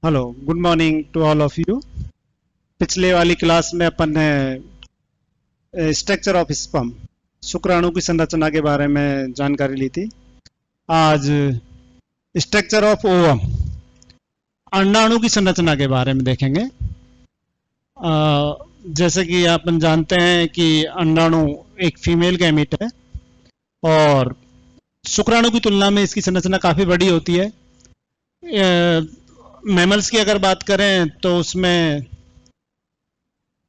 Hello, good morning to all of you. पिछले वाली class में अपन ने स्ट्रक्चर ऑफ स्पर्म, शुक्राणु की संरचना के बारे में जानकारी ली थी। आज स्ट्रक्चर ऑफ ओवम, अंडाणु की संरचना के बारे में देखेंगे। जैसे कि अपन जानते हैं कि अंडाणु एक फीमेल गैमीट है और शुक्राणु की तुलना में इसकी संरचना काफ़ी बड़ी होती है। मैमल्स की अगर बात करें तो उसमें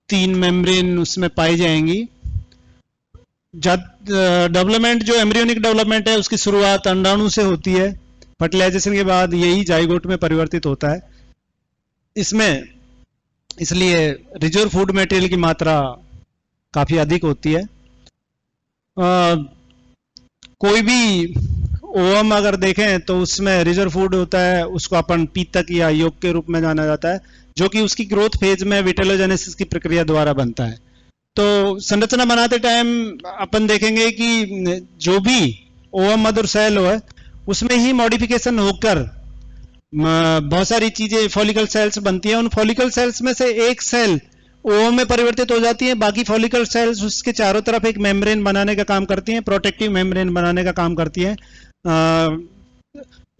3 मेम्ब्रेन उसमें पाई जाएंगी। डेवलपमेंट जो एम्ब्रियोनिक डेवलपमेंट है उसकी शुरुआत अंडाणु से होती है। फर्टिलाइजेशन के बाद यही जाइगोट में परिवर्तित होता है। इसमें इसलिए रिजर्व फूड मटेरियल की मात्रा काफ़ी अधिक होती है। कोई भी ओवम अगर देखें तो उसमें रिजर्व फूड होता है, उसको अपन पीतक या योग के रूप में जाना जाता है, जो कि उसकी ग्रोथ फेज में विटेलोजेनेसिस की प्रक्रिया द्वारा बनता है। तो संरचना बनाते टाइम अपन देखेंगे कि जो भी ओवम मदर सेल हो है उसमें ही मॉडिफिकेशन होकर बहुत सारी चीजें फॉलिकल सेल्स बनती हैं। उन फॉलिकल सेल्स में से एक सेल ओवम में परिवर्तित हो जाती है, बाकी फॉलिकल सेल्स उसके चारों तरफ एक मेम्ब्रेन बनाने का काम करती हैं, प्रोटेक्टिव मेम्ब्रेन बनाने का काम करती हैं।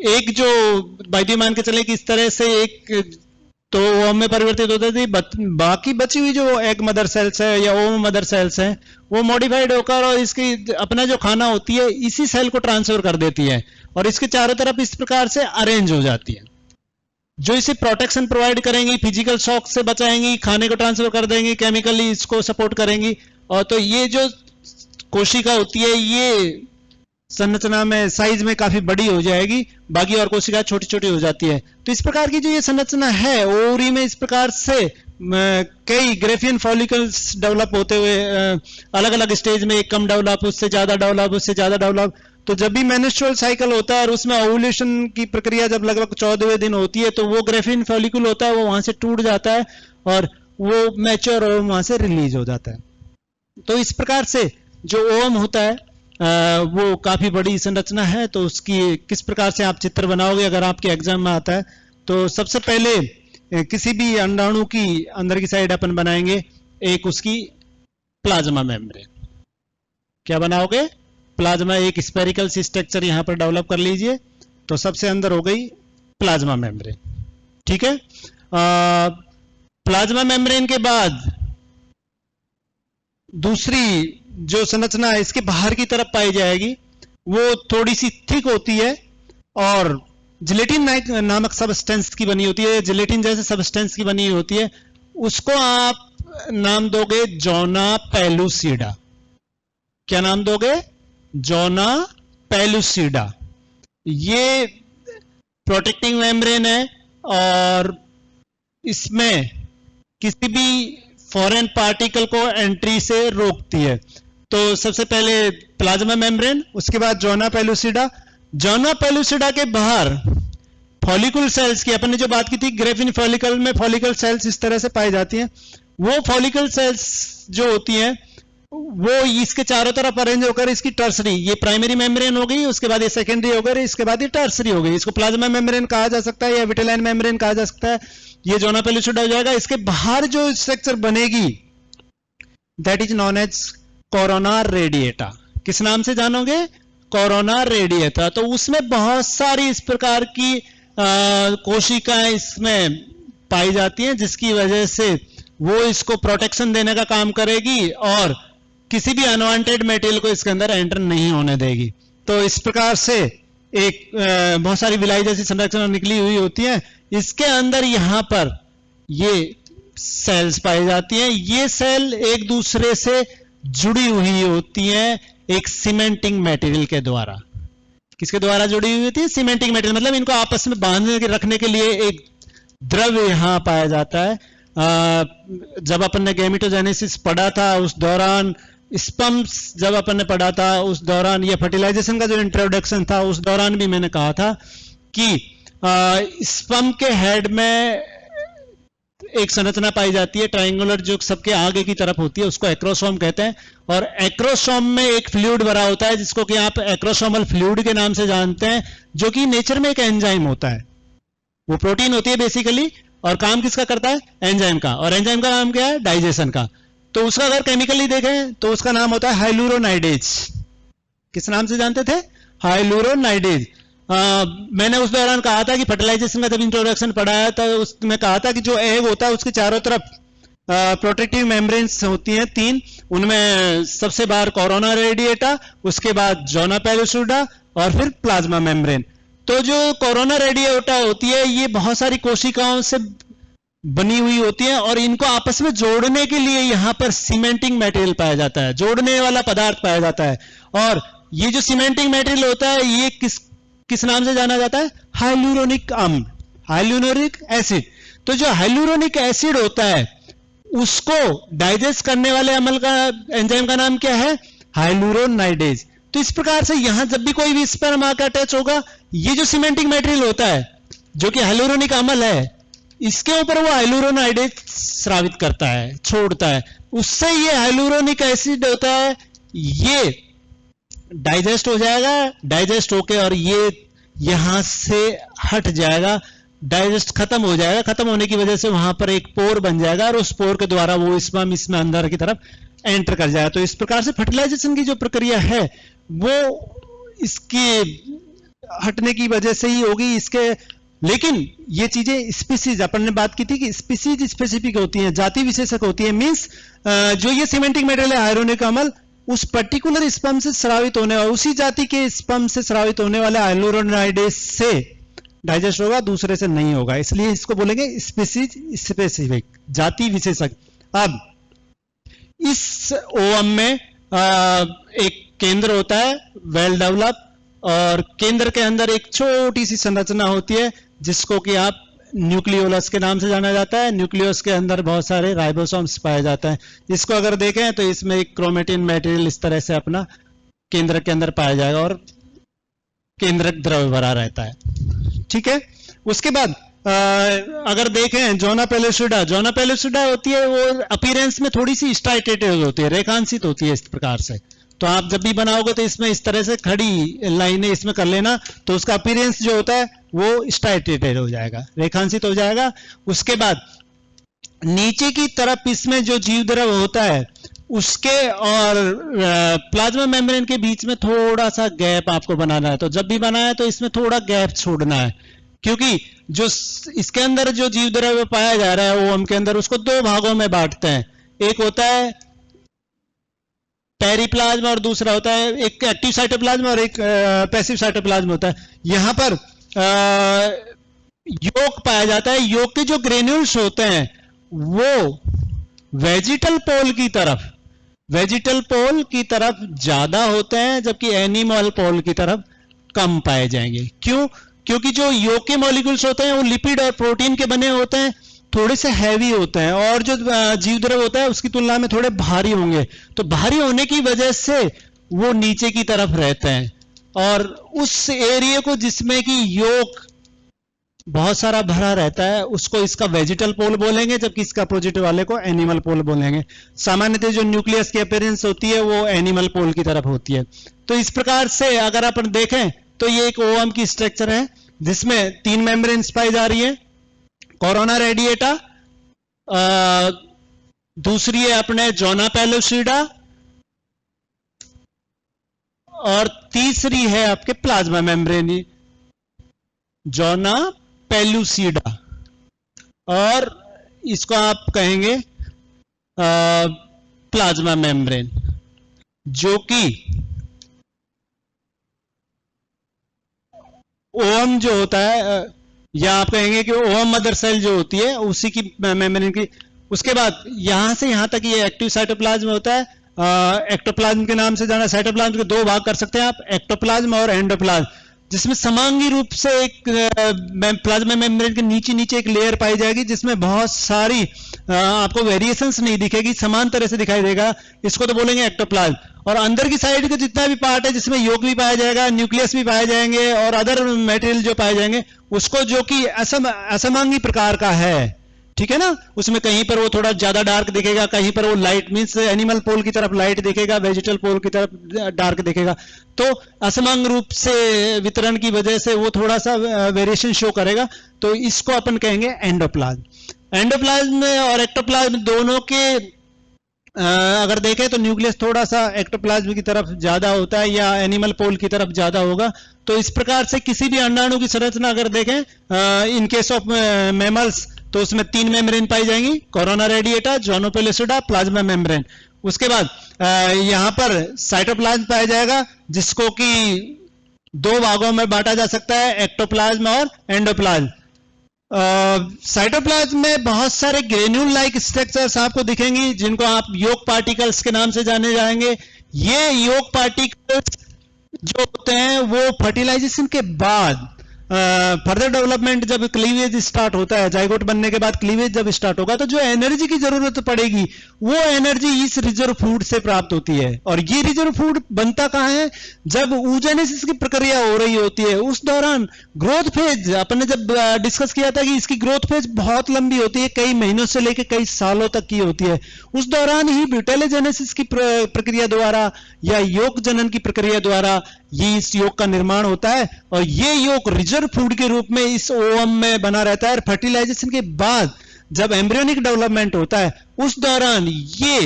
एक जो बाइडी मान के चले कि इस तरह से एक तो ओवम में परिवर्तित होती थी, बाकी बची हुई जो एग मदर सेल्स है या ओवम मदर सेल्स हैं वो मॉडिफाइड होकर और इसकी अपना जो खाना होती है इसी सेल को ट्रांसफर कर देती है और इसके चारों तरफ इस प्रकार से अरेंज हो जाती है, जो इसे प्रोटेक्शन प्रोवाइड करेंगी, फिजिकल शॉक से बचाएंगी, खाने को ट्रांसफर कर देंगी, केमिकली इसको सपोर्ट करेंगी। और तो ये जो कोशिका होती है ये संरचना में साइज में काफी बड़ी हो जाएगी, बाकी और कोशिका छोटी छोटी हो जाती है। तो इस प्रकार की जो ये संरचना है ओवरी में, इस प्रकार से कई ग्रेफियन फॉलिकल्स डेवलप होते हुए अलग अलग स्टेज में, एक कम डेवलप, उससे ज्यादा डेवलप, उससे ज्यादा डेवलप। तो जब भी मेंस्ट्रुअल साइकिल होता है और उसमें ओव्यूलेशन की प्रक्रिया जब लगभग 14वें दिन होती है तो वो ग्रेफियन फॉलिकल होता है वो वहां से टूट जाता है और वो मैच्योर और वहां से रिलीज हो जाता है। तो इस प्रकार से जो ओवम होता है वो काफी बड़ी संरचना है। तो उसकी किस प्रकार से आप चित्र बनाओगे अगर आपके एग्जाम में आता है तो सबसे पहले किसी भी अंडाणु की अंदर की साइड अपन बनाएंगे एक उसकी प्लाज्मा मेम्ब्रेन। क्या बनाओगे? प्लाज्मा, एक स्पेरिकल सी स्ट्रक्चर यहां पर डेवलप कर लीजिए। तो सबसे अंदर हो गई प्लाज्मा मेम्ब्रेन, ठीक है। प्लाज्मा मेम्ब्रेन के बाद दूसरी जो संरचना है इसके बाहर की तरफ पाई जाएगी, वो थोड़ी सी थिक होती है और जिलेटिन नामक सबस्टेंस की बनी होती है, जिलेटिन जैसे सबस्टेंस की बनी होती है। उसको आप नाम दोगे जोना पेलुसिडा। क्या नाम दोगे? Zona pellucida. ये प्रोटेक्टिंग मेम्ब्रेन है और इसमें किसी भी फॉरेन पार्टिकल को एंट्री से रोकती है। तो सबसे पहले प्लाज्मा मेम्ब्रेन, उसके बाद जोना पेलुसिडा। जोना पेलुसिडा के बाहर फॉलिकल सेल्स की अपन ने जो बात की थी, ग्रेफिन फॉलिकल में फॉलिकल सेल्स इस तरह से पाई जाती हैं। वो फॉलिकल सेल्स जो होती हैं वो इसके चारों तरफ अरेंज होकर इसकी टर्सरी, ये प्राइमरी मेम्ब्रेन हो गई, उसके बाद ये सेकेंडरी हो गई, इसके बाद ये टर्सरी हो गई। इसको प्लाज्मा मेम्ब्रेन कहा जा सकता है या विटेलाइन मेम्ब्रेन कहा जा सकता है। ये जोना पेलुसिडा हो जाएगा। इसके बाहर जो स्ट्रक्चर बनेगी that is known as corona radiata. किस नाम से जानोगे? Corona radiata. तो उसमें बहुत सारी इस प्रकार की कोशिकाएं इसमें पाई जाती हैं जिसकी वजह से वो इसको प्रोटेक्शन देने का काम करेगी और किसी भी अनवांटेड मटेरियल को इसके अंदर एंटर नहीं होने देगी। तो इस प्रकार से एक बहुत सारी विलाई जैसी संरचना निकली हुई होती है। इसके अंदर यहां पर ये सेल्स पाई जाती हैं। ये सेल एक दूसरे से जुड़ी हुई होती हैं एक सीमेंटिंग मटेरियल के द्वारा। किसके द्वारा जुड़ी हुई होती है? Cementing material. मतलब इनको आपस में बांधने के रखने के लिए एक द्रव्य यहां पाया जाता है। जब अपन ने गैमेटोजेनेसिस पढ़ा था उस दौरान, स्पर्म्स जब अपन ने पढ़ा था उस दौरान, ये फर्टिलाइजेशन का जो इंट्रोडक्शन था उस दौरान भी मैंने कहा था कि स्पर्म के हेड में एक संरचना पाई जाती है ट्रायंगुलर, जो सबके आगे की तरफ होती है, उसको एक्रोसोम कहते हैं। और एक्रोसोम में एक फ्लूइड भरा होता है जिसको कि आप एक्रोसोमल फ्लूइड के नाम से जानते हैं, जो कि नेचर में एक एंजाइम होता है। वो प्रोटीन होती है बेसिकली, और काम किसका करता है? एंजाइम का। और एंजाइम का नाम क्या है? डाइजेशन का। तो उसका अगर केमिकली देखें तो उसका नाम होता है हाइलुरोनाइडेज। किस नाम से जानते थे? हाइलुरोनाइडेज। मैंने उस दौरान कहा था कि फर्टिलाइजेशन का जब इंट्रोडक्शन पढ़ाया तो उसमें कहा था कि जो एग होता है उसके चारों तरफ प्रोटेक्टिव मेम्ब्रेन्स होती हैं 3, उनमें सबसे बाहर कोरोना रेडिएटा, उसके बाद जोना पेलुसिडा, और फिर प्लाज्मा मेम्ब्रेन। तो जो कोरोना रेडिएटा होती है ये बहुत सारी कोशिकाओं से बनी हुई होती है, और इनको आपस में जोड़ने के लिए यहां पर सीमेंटिंग मटेरियल पाया जाता है, जोड़ने वाला पदार्थ पाया जाता है। और ये जो सीमेंटिंग मटेरियल होता है ये किस नाम से जाना जाता है? हाइलुरोनिक अम्ल, हाइलुरोनिक एसिड। तो जो हाइलुरोनिक एसिड होता है उसको डाइजेस्ट करने वाले अम्ल का, एंजाइम का नाम क्या है? हाइलुरोनाइडेज। तो इस प्रकार से यहां जब भी कोई भी स्पर्म आकर अटैच होगा, ये जो सीमेंटिंग मटेरियल होता है जो कि हाइलुरोनिक अम्ल है, इसके ऊपर वो हाइलुरोनाइडेज स्रावित करता है, छोड़ता है। उससे ये हाइलुरोनिक एसिड होता है, ये डाइजेस्ट हो जाएगा, डाइजेस्ट होके और ये यहां से हट जाएगा, डाइजेस्ट खत्म हो जाएगा। खत्म होने की वजह से वहां पर एक पोर बन जाएगा, और उस पोर के द्वारा वो स्पर्म इसमें अंदर की तरफ एंटर कर जाएगा। तो इस प्रकार से फर्टिलाइजेशन की जो प्रक्रिया है वो इसके हटने की वजह से ही होगी। इसके लेकिन ये चीजें स्पीसीज, अपन ने बात की थी कि स्पीसीज स्पेसिफिक होती हैं, जाति विशेषक होती है। मींस जो ये सीमेंटिक मटेरियल है हाइलुरोनिक अम्ल, उस पर्टिकुलर स्पर्म से स्रावित होने वाले, उसी जाति के स्पर्म से स्रावित होने वाले हाइलुरोनाइडेज से डाइजेस्ट होगा, दूसरे से नहीं होगा। इसलिए इसको बोलेंगे स्पीसीज स्पेसिफिक, जाति विशेषक। अब इस ओवम में एक केंद्र होता है वेल डेवलप, और केंद्र के अंदर एक छोटी सी संरचना होती है जिसको कि आप न्यूक्लियोलस के नाम से जाना जाता है। न्यूक्लियस के अंदर बहुत सारे राइबोसोम्स पाए जाते हैं। इसको अगर देखें तो इसमें एक क्रोमेटिन मटेरियल इस तरह से अपना केंद्र के अंदर पाया जाएगा, और केंद्रक द्रव्य भरा रहता है। ठीक है। उसके बाद अगर देखें जोना पेलुसिडा, जोना पेलुसिडा होती है वो अपीयरेंस में थोड़ी सी स्ट्राइटेटेड होती है, रेखांशित होती है इस प्रकार से। तो आप जब भी बनाओगे तो इसमें इस तरह से खड़ी लाइनें इसमें कर लेना, तो उसका अपीयरेंस जो होता है वो स्ट्राइटेटेड हो जाएगा, रेखांशित हो जाएगा। उसके बाद नीचे की तरफ इसमें जो जीव द्रव होता है उसके और प्लाज्मा मेम्ब्रेन के बीच में थोड़ा सा गैप आपको बनाना है। तो जब भी बनाए तो इसमें थोड़ा गैप छोड़ना है, क्योंकि जो इसके अंदर जो जीव द्रव्य पाया जा रहा है ओवम के अंदर, उसको 2 भागों में बांटते हैं। एक होता है पेरिप्लाज्म और दूसरा होता है, एक एक्टिव साइटोप्लाज्म और एक पैसिव साइटोप्लाज्म होता है। यहां पर योग पाया जाता है। योग के जो ग्रेन्यूल्स होते हैं वो वेजिटल पोल की तरफ ज्यादा होते हैं, जबकि एनिमल पोल की तरफ कम पाए जाएंगे। क्यों? क्योंकि जो योग के मॉलिक्यूल्स होते हैं वो लिपिड और प्रोटीन के बने होते हैं, थोड़े से हैवी होते हैं, और जो जीव द्रव होता है उसकी तुलना में थोड़े भारी होंगे। तो भारी होने की वजह से वो नीचे की तरफ रहते हैं, और उस एरिया को जिसमें कि योग बहुत सारा भरा रहता है उसको इसका वेजिटल पोल बोलेंगे, जबकि इसका अपोजिट वाले को एनिमल पोल बोलेंगे। सामान्यतः जो न्यूक्लियस की अपीयरेंस होती है वो एनिमल पोल की तरफ होती है। तो इस प्रकार से अगर अपन देखें तो ये एक ओवम की स्ट्रक्चर है जिसमें 3 मेम्ब्रेन्स पाई जा रही है। कोरोना रेडिएटा, दूसरी है अपने जोना पेलुसिडा, और तीसरी है आपके प्लाज्मा मेम्ब्रेन, जोना पेलुसिडा, और इसको आप कहेंगे प्लाज्मा मेम्ब्रेन, जो कि ओवम जो होता है, या आप कहेंगे कि ओवम मदर सेल जो होती है उसी की मेम्ब्रेन की। उसके बाद यहां से यहां तक ये एक्टिव साइटोप्लाज्म होता है। एक्टोप्लाज्म के नाम से जाना। साइटोप्लाज्म के 2 भाग कर सकते हैं आप, एक्टोप्लाज्म और एंडोप्लाज्म, जिसमें समांगी रूप से एक प्लाज्मा मेम्ब्रेन के नीचे एक लेयर पाई जाएगी जिसमें बहुत सारी आपको वेरिएशंस नहीं दिखेगी, समान तरह से दिखाई देगा। इसको तो बोलेंगे एक्टोप्लाज्म। और अंदर की साइड का जितना भी पार्ट है जिसमें योग भी पाया जाएगा, न्यूक्लियस भी पाए जाएंगे, और अदर मटेरियल जो पाए जाएंगे, उसको जो कि असमांगी प्रकार का है, ठीक है ना, उसमें कहीं पर वो थोड़ा ज्यादा डार्क दिखेगा, कहीं पर वो लाइट मींस एनिमल पोल की तरफ लाइट दिखेगा, वेजिटल पोल की तरफ डार्क दिखेगा। तो असमान रूप से वितरण की वजह से वो थोड़ा सा वेरिएशन शो करेगा। तो इसको अपन कहेंगे एंडोप्लाज्म। एंडोप्लाज्म और एक्टोप्लाज्म दोनों के अगर देखें तो न्यूक्लियस थोड़ा सा एक्टोप्लाज्म की तरफ ज्यादा होता है या एनिमल पोल की तरफ ज्यादा होगा। तो इस प्रकार से किसी भी अंडाणु की संरचना अगर देखें इन केस ऑफ मैमल्स, तो उसमें 3 मेम्ब्रेन पाई जाएंगी, कोरोना रेडिएटा, जोनोपेलिसिडा, प्लाज्मा मेम्ब्रेन। उसके बाद यहां पर साइटोप्लाज्म पाया जाएगा, जिसको कि 2 भागों में बांटा जा सकता है, एक्टोप्लाज्म और एंडोप्लाज्म। साइटोप्लाज्म में बहुत सारे ग्रेन्यूल लाइक स्ट्रक्चर्स आपको दिखेंगी, जिनको आप योग पार्टिकल्स के नाम से जाने जाएंगे। ये योग पार्टिकल्स जो होते हैं वो फर्टिलाइजेशन के बाद फर्दर डेवलपमेंट, जब क्लीवेज स्टार्ट होता है, जाइगोट बनने के बाद क्लीवेज जब स्टार्ट होगा, तो जो एनर्जी की जरूरत पड़ेगी वो एनर्जी इस रिजर्व फूड से प्राप्त होती है। और ये रिजर्व फूड बनता कहां है? जब oogenesis की प्रक्रिया हो रही होती है, उस दौरान ग्रोथ फेज, अपन ने जब डिस्कस किया था कि इसकी ग्रोथ फेज बहुत लंबी होती है, कई महीनों से लेकर कई सालों तक की होती है। उस दौरान ही ब्यूटेलोजेनेसिस की प्रक्रिया द्वारा या योग जनन की प्रक्रिया द्वारा ये इस योग का निर्माण होता है। और ये योग रिजर्व फूड के रूप में इस ओवम में बना रहता है। फर्टिलाइजेशन के बाद जब एम्ब्रियोनिक डेवलपमेंट होता है, उस दौरान ये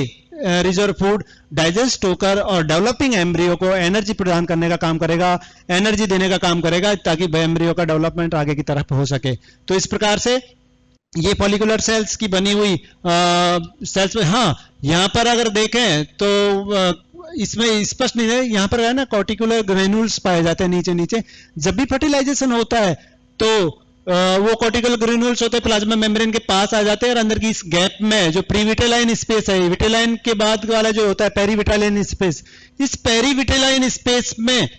रिजर्व फूड डाइजेस्ट होकर और डेवलपिंग एम्ब्रियो को एनर्जी प्रदान करने का काम करेगा, एनर्जी देने का काम करेगा, ताकि एम्ब्रियो का डेवलपमेंट आगे की तरफ हो सके। तो इस प्रकार से ये फॉलिकुलर सेल्स की बनी हुई सेल्स में, हाँ यहां पर अगर देखें तो इसमें स्पष्ट नहीं है, यहां पर है ना कॉर्टिकुलर ग्रेन्यूल्स पाए जाते हैं नीचे नीचे। जब भी फर्टिलाइजेशन होता है तो वो कॉर्टिकुलर ग्रेन्यूल्स होते हैं प्लाज्मा मेम्ब्रेन के पास आ जाते हैं, और अंदर की इस गैप में जो प्रीविटेलाइन स्पेस है, विटेलाइन के बाद वाला जो होता है पेरीविटेलाइन स्पेस, इस पेरीविटेलाइन स्पेस में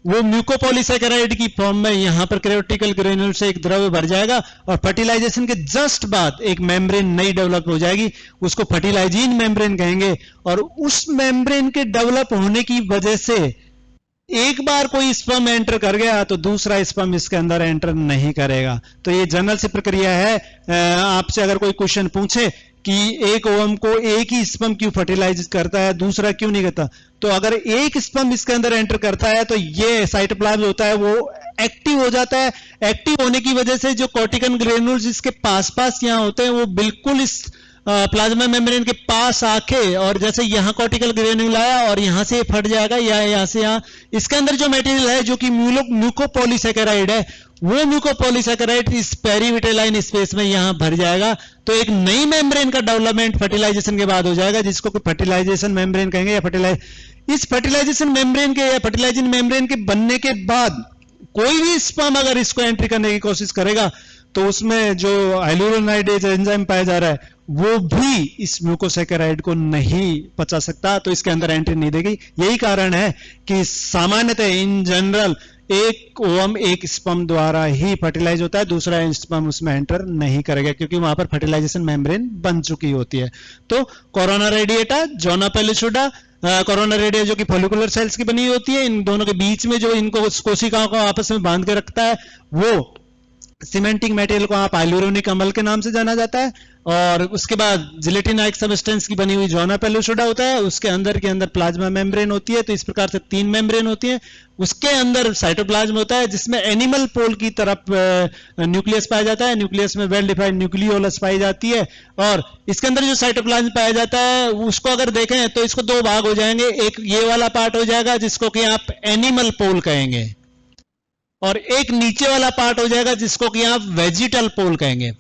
वो म्यूकोपॉलीसैकेराइड की फॉर्म में यहां पर कॉर्टिकल ग्रेन्यूल से एक द्रव्य भर जाएगा, और फर्टिलाइजेशन के जस्ट बाद एक मेम्ब्रेन नई डेवलप हो जाएगी, उसको फर्टिलाइजिन मेम्ब्रेन कहेंगे। और उस मेम्ब्रेन के डेवलप होने की वजह से एक बार कोई स्पर्म एंटर कर गया तो दूसरा स्पर्म इसके अंदर एंटर नहीं करेगा। तो ये जनरल सी प्रक्रिया है। आपसे अगर कोई क्वेश्चन पूछे कि एक ओवम को एक ही स्पर्म क्यों फर्टिलाइज करता है, दूसरा क्यों नहीं करता, तो अगर एक स्पर्म इसके अंदर एंटर करता है तो ये साइटोप्लाज्म होता है वो एक्टिव हो जाता है। एक्टिव होने की वजह से जो कॉर्टिकल ग्रेन्यूल्स इसके पास पास यहां होते हैं, वो बिल्कुल इस प्लाज्मा मेम्ब्रेन के पास आके, और जैसे यहां कॉर्टिकल ग्रेन्यूल आया और यहां से फट जाएगा, या यहां से यहां इसके अंदर जो मटेरियल है जो कि म्यूकोपॉलीसैकेराइड है, वो म्यूकोपॉलीसैकेराइड इस पेरीविटेलाइन स्पेस में यहां भर जाएगा। तो एक नई मेम्ब्रेन का डेवलपमेंट फर्टिलाइजेशन के बाद हो जाएगा, जिसको फर्टिलाइजेशन मेम्ब्रेन कहेंगे। या इस फर्टिलाइजेशन मेम्ब्रेन के या फर्टिलाइजिंग मेम्ब्रेन के बनने के बाद कोई भी स्पर्म अगर इसको एंट्री करने की कोशिश करेगा, तो उसमें जो हाइलुरोनाइडेज एंजाइम पाया जा रहा है वो भी इस म्यूकोसैकेराइड को नहीं पचा सकता, तो इसके अंदर एंट्री नहीं देगी। यही कारण है कि सामान्यतः इन जनरल एक ओवम एक स्पर्म द्वारा ही फर्टिलाइज होता है, दूसरा स्पर्म उसमें एंटर नहीं करेगा, क्योंकि वहां पर फर्टिलाइजेशन मेम्ब्रेन बन चुकी होती है। तो कोरोना रेडिएटा, जोना पेलिसुडा, कोरोना रेडिया जो कि फॉलिकुलर सेल्स की बनी होती है, इन दोनों के बीच में जो इनको कोशिकाओं को आपस में बांध के रखता है, वो सीमेंटिंग मटेरियल को आप हाइलुरोनिक अम्ल के नाम से जाना जाता है। और उसके बाद जिलेटिन-लाइक सब्सटेंस की बनी हुई जोना पेलिसुडा होता है, उसके अंदर प्लाज्मा मेम्ब्रेन होती है। तो इस प्रकार से 3 मेम्ब्रेन होती है। उसके अंदर साइटोप्लाज्म होता है, जिसमें एनिमल पोल की तरफ न्यूक्लियस पाया जाता है, न्यूक्लियस में वेल डिफाइंड न्यूक्लियोलस पाई जाती है। और इसके अंदर जो साइटोप्लाज्म पाया जाता है उसको अगर देखें तो इसको 2 भाग हो जाएंगे। एक ये वाला पार्ट हो जाएगा जिसको कि आप एनिमल पोल कहेंगे, और एक नीचे वाला पार्ट हो जाएगा जिसको कि आप वेजिटल पोल कहेंगे।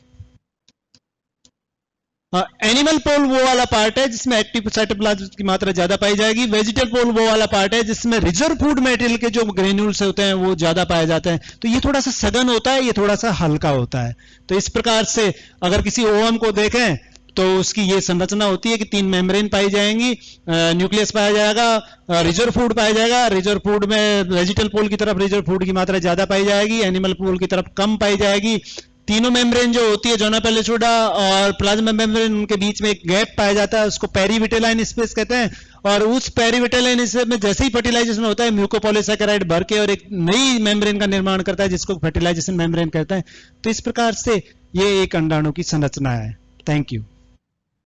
एनिमल पोल वो वाला पार्ट है जिसमें एक्टिव साइटोप्लाज्म की मात्रा ज्यादा पाई जाएगी। वेजिटल पोल वो वाला पार्ट है जिसमें रिजर्व फूड मटेरियल के जो ग्रेन्यूल्स होते हैं वो ज्यादा पाए जाते हैं। तो ये थोड़ा सा सघन होता है, ये थोड़ा सा हल्का होता है। तो इस प्रकार से अगर किसी ओवम को देखें तो उसकी ये संरचना होती है कि 3 मेम्ब्रेन पाई जाएंगी, न्यूक्लियस पाया जाएगा, रिजर्व फूड पाया जाएगा। रिजर्व फूड में वेजिटल पोल की तरफ रिजर्व फूड की मात्रा ज्यादा पाई जाएगी, एनिमल पोल की तरफ कम पाई जाएगी। तीनों मेम्ब्रेन जो होती है जोना पेलिसुडा और प्लाज्मा मेम्ब्रेन, उनके बीच में एक गैप पाया जाता है, उसको पेरीविटेलाइन स्पेस कहते हैं। और उस पेरीविटेलाइन स्पेस में जैसे ही फर्टिलाइजेशन होता है, म्यूकोपॉलीसैकेराइड भर के और एक नई मेम्ब्रेन का निर्माण करता है, जिसको फर्टिलाइजेशन मेम्ब्रेन कहते हैं। तो इस प्रकार से ये एक अंडाणु की संरचना है। Thank you.